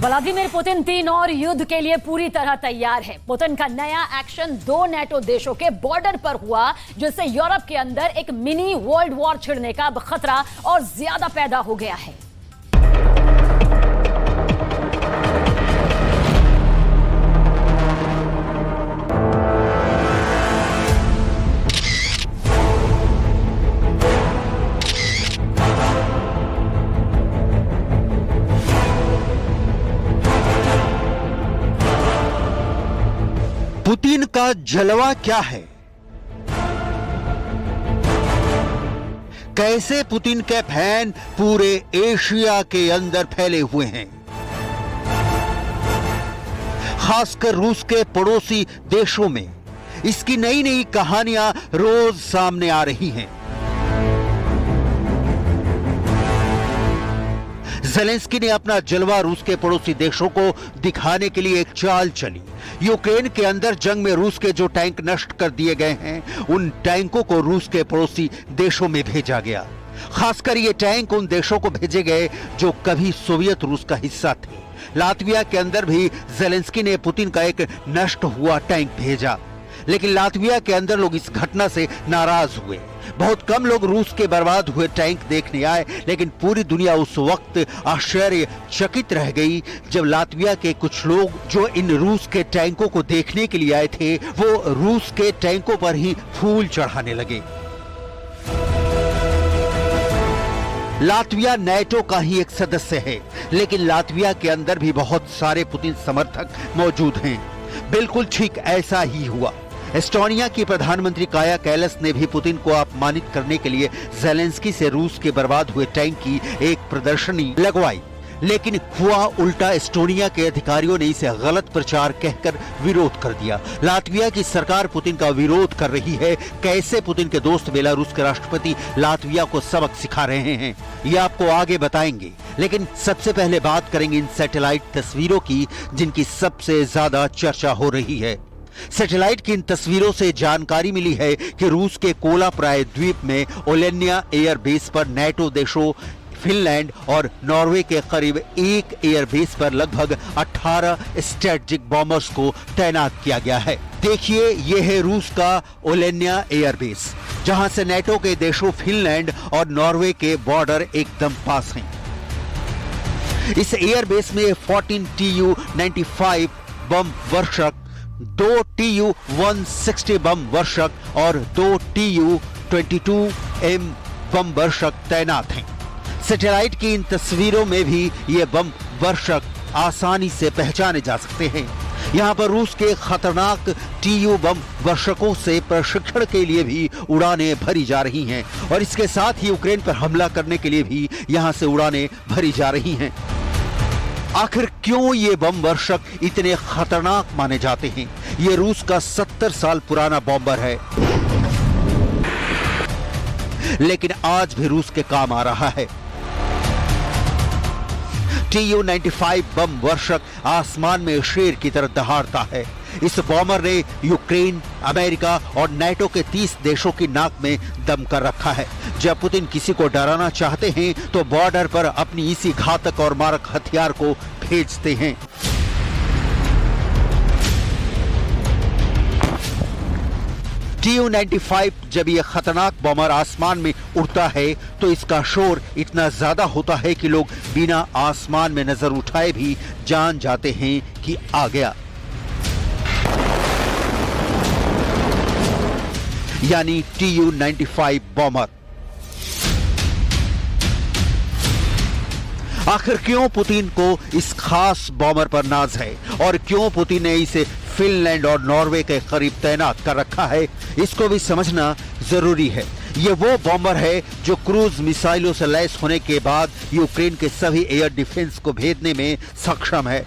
Vladimir Putin 3 और युद्ध के लिए पूरी तरह तैयार है। पुतिन का नया एक्शन 2 नेटो देशों के बॉर्डर पर हुआ, जिससे यूरोप के अंदर एक मिनी वर्ल्ड वॉर छिड़ने का खतरा और ज्यादा पैदा हो गया है। पुतिन का जलवा क्या है? कैसे पुतिन के फैन पूरे एशिया के अंदर फैले हुए हैं, खासकर रूस के पड़ोसी देशों में इसकी नई नई कहानियां रोज सामने आ रही हैं। ज़ेलेंस्की ने अपना जलवा रूस के पड़ोसी देशों को दिखाने के लिए एक चाल चली। यूक्रेन के अंदर जंग में रूस के जो टैंक नष्ट कर दिए गए हैं, उन टैंकों को रूस के पड़ोसी देशों में भेजा गया। खासकर ये टैंक उन देशों को भेजे गए जो कभी सोवियत रूस का हिस्सा थे। लातविया के अंदर भी ज़ेलेंस्की ने पुतिन का एक नष्ट हुआ टैंक भेजा, लेकिन लातविया के अंदर लोग इस घटना से नाराज हुए। बहुत कम लोग रूस के बर्बाद हुए टैंक देखने आए, लेकिन पूरी दुनिया उस वक्त आश्चर्यचकित रह गई जब लातविया के कुछ लोग जो इन रूस के टैंकों को देखने के लिए आए थे, वो रूस के टैंकों पर ही फूल चढ़ाने लगे। लातविया नेटो का ही एक सदस्य है, लेकिन लातविया के अंदर भी बहुत सारे पुतिन समर्थक मौजूद हैं। बिल्कुल ठीक ऐसा ही हुआ। एस्टोनिया की प्रधानमंत्री काया कैलस ने भी पुतिन को अपमानित करने के लिए ज़ेलेंस्की से रूस के बर्बाद हुए टैंक की एक प्रदर्शनी लगवाई, लेकिन हुआ उल्टा। एस्टोनिया के अधिकारियों ने इसे गलत प्रचार कहकर विरोध कर दिया। लातविया की सरकार पुतिन का विरोध कर रही है। कैसे पुतिन के दोस्त बेलारूस के राष्ट्रपति लातविया को सबक सिखा रहे हैं, ये आपको आगे बताएंगे। लेकिन सबसे पहले बात करेंगे इन सैटेलाइट तस्वीरों की, जिनकी सबसे ज्यादा चर्चा हो रही है। सैटेलाइट की इन तस्वीरों से जानकारी मिली है कि रूस के कोलाप्राय द्वीप में ओलेन्या एयरबेस पर नेटो देशों फिनलैंड और नॉर्वे के करीब एक एयरबेस पर लगभग 18 स्ट्रेटेजिक बॉम्बर्स को तैनात किया गया है। देखिए, यह है रूस का ओलेन्या एयरबेस, जहां से नेटो के देशों फिनलैंड और नॉर्वे के बॉर्डर एकदम पास हैं। इस एयरबेस में 14 Tu-95 बम वर्षक, 2 Tu-160 बम वर्षक और 2 Tu-22M बम वर्षक तैनात हैं। सैटेलाइट की इन तस्वीरों में भी ये बम वर्षक आसानी से पहचाने जा सकते हैं। यहाँ पर रूस के खतरनाक Tu बम वर्षकों से प्रशिक्षण के लिए भी उड़ानें भरी जा रही हैं, और इसके साथ ही यूक्रेन पर हमला करने के लिए भी यहाँ से उड़ानें भरी जा रही हैं। आखिर क्यों ये बम वर्षक इतने खतरनाक माने जाते हैं? ये रूस का 70 साल पुराना बॉम्बर है, लेकिन आज भी रूस के काम आ रहा है। Tu-95 बम वर्षक आसमान में शेर की तरह दहाड़ता है। इस बॉम्बर ने यूक्रेन, अमेरिका और नेटो के 30 देशों की नाक में दम कर रखा है। जब पुतिन किसी को डराना चाहते हैं तो बॉर्डर पर अपनी इसी घातक और मारक हथियार को भेजते हैं। Tu-95 जब यह खतरनाक बॉम्बर आसमान में उड़ता है तो इसका शोर इतना ज्यादा होता है कि लोग बिना आसमान में नजर उठाए भी जान जाते हैं कि आ गया। यानी Tu-95 बॉम्बर। आखिर क्यों पुतिन को इस खास बॉम्बर पर नाज है, और क्यों पुतिन ने इसे फिनलैंड और नॉर्वे के करीब तैनात कर रखा है, इसको भी समझना जरूरी है। ये वो बॉम्बर है जो क्रूज मिसाइलों से लैस होने के बाद यूक्रेन के सभी एयर डिफेंस को भेदने में सक्षम है।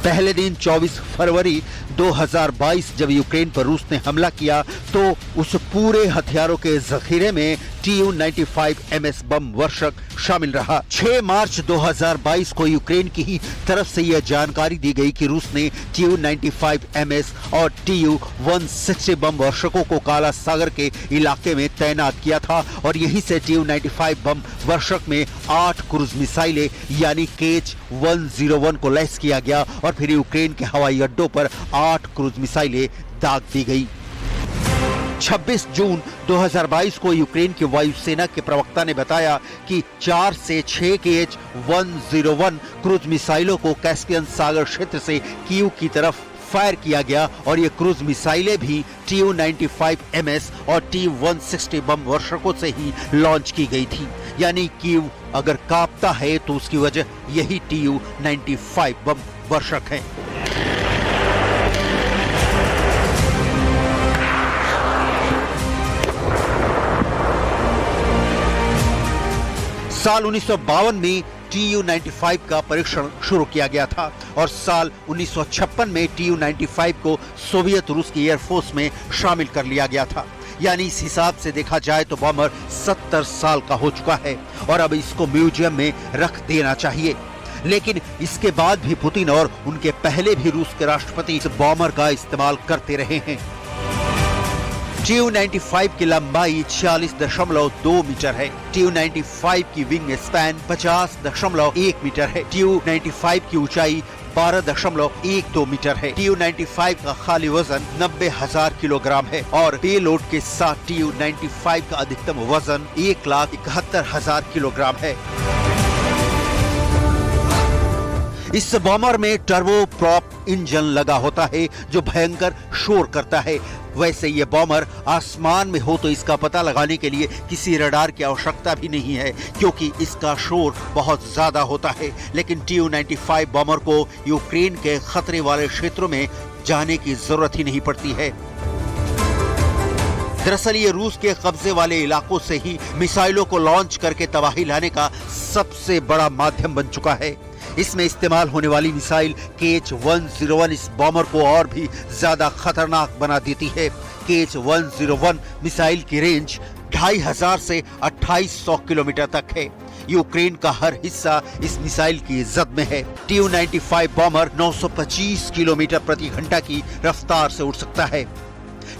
पहले दिन 24 फरवरी 2022 जब यूक्रेन पर रूस ने हमला किया तो उस पूरे हथियारों के जखीरे में Tu-95MS बम वर्षक शामिल रहा। 6 मार्च 2022 को यूक्रेन की ही तरफ से यह जानकारी दी गई कि रूस ने Tu-95MS और Tu-160 बम वर्षकों को काला सागर के इलाके में तैनात किया था और यहीं से Tu-95 बम वर्षक में 8 क्रूज मिसाइलें यानी KH-101 को लैस किया गया और फिर यूक्रेन के हवाई अड्डों पर 8 क्रूज मिसाइलें दाग दी गई। 26 जून 2022 को यूक्रेन की वायुसेना के प्रवक्ता ने बताया कि 4 से 6 KH-101 क्रूज मिसाइलों को कैस्पियन सागर क्षेत्र से कीव की तरफ फायर किया गया और ये क्रूज मिसाइलें भी Tu-95MS और Tu-160 बम वर्षकों से ही लॉन्च की गई थी। यानी कीव अगर कांपता है तो उसकी वजह यही Tu-95 बम वर्षक है। साल 1952 में Tu-95 का परीक्षण शुरू किया गया था और साल 1956 में Tu-95 को सोवियत रूस की एयरफोर्स में शामिल कर लिया गया था। यानी इस हिसाब से देखा जाए तो बॉमर 70 साल का हो चुका है और अब इसको म्यूजियम में रख देना चाहिए। लेकिन इसके बाद भी पुतिन और उनके पहले भी रूस के राष्ट्रपति इस बॉमर का इस्तेमाल करते रहे हैं। Tu-95 की लंबाई 46.2 मीटर है। Tu-95 की विंग स्पैन 50.1 मीटर है। Tu-95 की ऊंचाई 12.12 मीटर है। Tu-95 का खाली वजन 90,000 किलोग्राम है और पेलोड के साथ Tu-95 का अधिकतम वजन 1,71,000 किलोग्राम है। इस बॉमर में टर्बो प्रॉप इंजन लगा होता है जो भयंकर शोर करता है। वैसे ये बॉमर आसमान में हो तो इसका पता लगाने के लिए किसी रडार की आवश्यकता भी नहीं है क्योंकि इसका शोर बहुत ज्यादा होता है। लेकिन Tu-95 बॉमर को यूक्रेन के खतरे वाले क्षेत्रों में जाने की जरूरत ही नहीं पड़ती है। दरअसल ये रूस के कब्जे वाले इलाकों से ही मिसाइलों को लॉन्च करके तबाही लाने का सबसे बड़ा माध्यम बन चुका है। इसमें इस्तेमाल होने वाली मिसाइल KH-101 इस बॉमर को और भी ज्यादा खतरनाक बना देती है। KH-101 मिसाइल की रेंज 2500 से 2800 किलोमीटर तक है। यूक्रेन का हर हिस्सा इस मिसाइल की जद में है। Tu-95 बॉमर 925 किलोमीटर प्रति घंटा की रफ्तार से उड़ सकता है।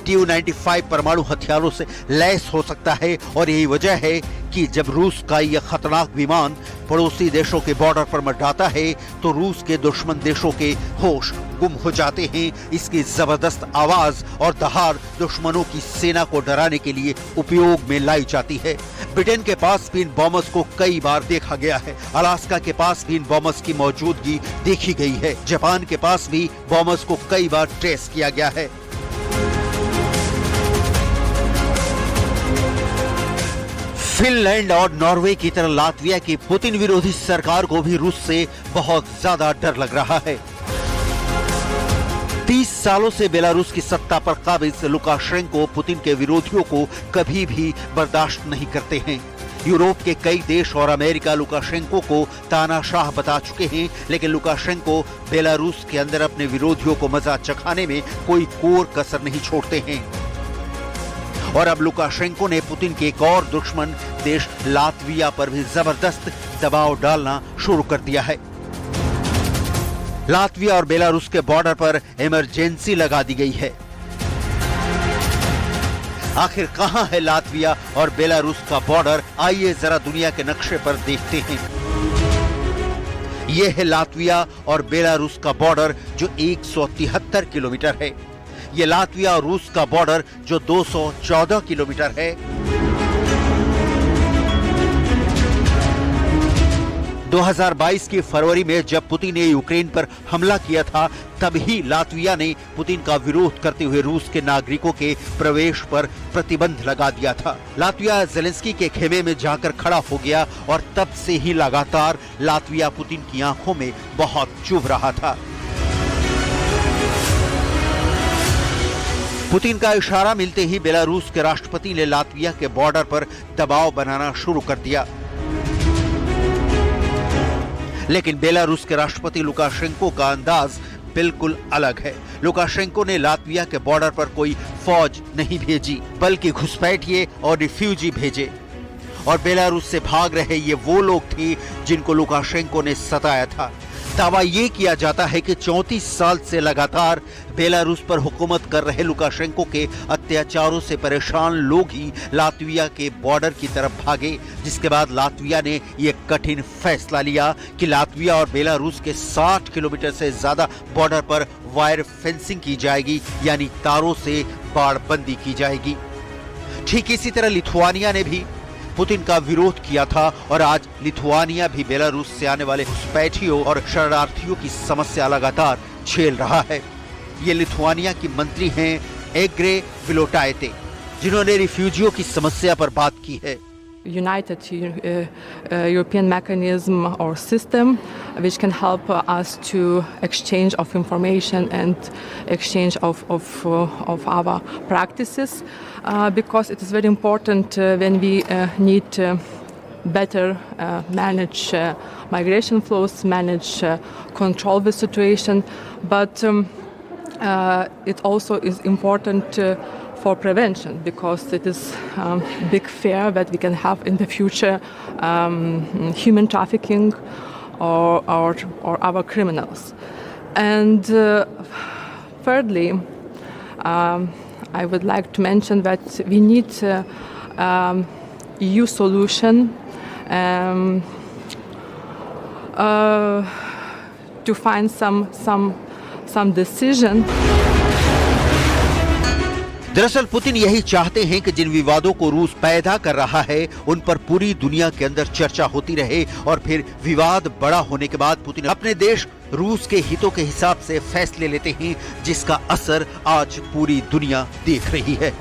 Tu-95 परमाणु हथियारों से लैस हो सकता है और यही वजह है कि जब रूस का यह खतरनाक विमान पड़ोसी देशों के बॉर्डर पर मंडराता है तो रूस के दुश्मन देशों के होश गुम हो जाते हैं। इसकी जबरदस्त आवाज और दहाड़ दुश्मनों की सेना को डराने के लिए उपयोग में लाई जाती है। ब्रिटेन के पास भी इन बॉम्बर्स को कई बार देखा गया है। अलास्का के पास भी इन बॉम्बर्स की मौजूदगी देखी गई है। जापान के पास भी बॉम्बर्स को कई बार ट्रेस किया गया है। फिनलैंड और नॉर्वे की तरह लातविया की पुतिन विरोधी सरकार को भी रूस से बहुत ज्यादा डर लग रहा है। 30 सालों से बेलारूस की सत्ता पर काबिज लुकाशेंको पुतिन के विरोधियों को कभी भी बर्दाश्त नहीं करते हैं। यूरोप के कई देश और अमेरिका लुकाशेंको को तानाशाह बता चुके हैं, लेकिन लुकाशेंको बेलारूस के अंदर अपने विरोधियों को मजा चखाने में कोई कोर कसर नहीं छोड़ते हैं। और अब लुकाशेंको ने पुतिन के एक और दुश्मन देश लातविया पर भी जबरदस्त दबाव डालना शुरू कर दिया है। लातविया और बेलारूस के बॉर्डर पर इमरजेंसी लगा दी गई है। आखिर कहां है लातविया और बेलारूस का बॉर्डर? आइए जरा दुनिया के नक्शे पर देखते हैं। यह है लातविया और बेलारूस का बॉर्डर जो 173 किलोमीटर है। ये लातविया और रूस का बॉर्डर जो 214 किलोमीटर है। 2022 की फरवरी में जब पुतिन ने यूक्रेन पर हमला किया था तब ही लातविया ने पुतिन का विरोध करते हुए रूस के नागरिकों के प्रवेश पर प्रतिबंध लगा दिया था। लातविया ज़ेलेंस्की के खेमे में जाकर खड़ा हो गया और तब से ही लगातार लातविया पुतिन की आंखों में बहुत चुभ रहा था। पुतिन का इशारा मिलते ही बेलारूस के राष्ट्रपति ने लातविया के बॉर्डर पर दबाव बनाना शुरू कर दिया। लेकिन बेलारूस के राष्ट्रपति लुकाशेंको का अंदाज बिल्कुल अलग है। लुकाशेंको ने लातविया के बॉर्डर पर कोई फौज नहीं भेजी, बल्कि घुसपैठिए और रिफ्यूजी भेजे। और बेलारूस से भाग रहे ये वो लोग थे जिनको लुकाशेंको ने सताया था। दावा ये किया जाता है कि 34 साल से लगातार बेलारूस पर हुकूमत कर रहे लुकाशेंको के अत्याचारों से परेशान लोग ही लातविया के बॉर्डर की तरफ भागे, जिसके बाद लातविया ने यह कठिन फैसला लिया कि लातविया और बेलारूस के 60 किलोमीटर से ज्यादा बॉर्डर पर वायर फेंसिंग की जाएगी, यानी तारों से बाड़बंदी की जाएगी। ठीक इसी तरह लिथुआनिया ने भी पुतिन का विरोध किया था और आज लिथुआनिया भी बेलारूस से आने वाले घुसपैठियों और शरणार्थियों की समस्या लगातार झेल रहा है। ये लिथुआनिया की मंत्री हैं एग्रे विलोटाइते, जिन्होंने रिफ्यूजियों की समस्या पर बात की है। United European mechanism or system which can help us to exchange of information and exchange of our practices because it is very important when we need better manage migration flows, manage control the situation, but it also is important for prevention, because it is big fear that we can have in the future human trafficking or other criminals. And thirdly, I would like to mention that we need EU solution to find some decision. दरअसल Putin यही चाहते हैं कि जिन विवादों को रूस पैदा कर रहा है उन पर पूरी दुनिया के अंदर चर्चा होती रहे और फिर विवाद बड़ा होने के बाद पुतिन अपने देश रूस के हितों के हिसाब से फैसले लेते हैं, जिसका असर आज पूरी दुनिया देख रही है।